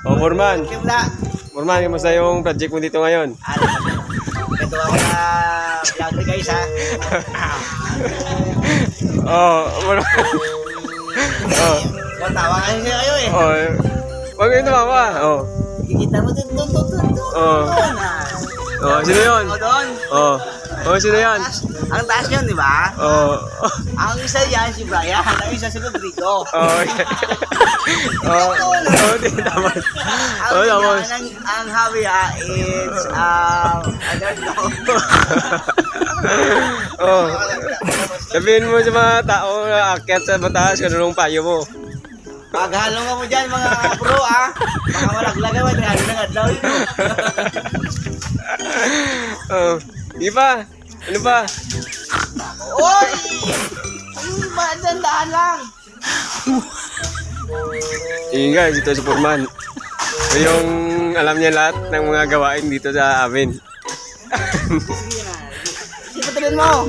O, Foreman. Kimla. Foreman, kamusta yung project mo dito ngayon? Ito ako na vlog ni guys ha. Foreman. Tawa kasi siya kayo eh. Huwag kayong tumawa. Kikita mo dun. Sino yun? O doon. Sino yan? Ang taas yun, di ba? Oh. Ang isa yan si Brian, ang isa si Rodrigo. Okay. Tama. Ang hobby is I don't know. Sabihin mo sa mga tao na akyat sa mataas, kanunong payo mo. Paghalong ka mo dyan mga bro baka malaglagan mo, halo ng adlaw yun. Di ba? Ano ba? Oy! Ano ba? Dandaan lang. Yun guys, ito si Foreman. So yung alam niya lahat ng mga gawain dito sa amin. Sige na. Sige, patuloy mo.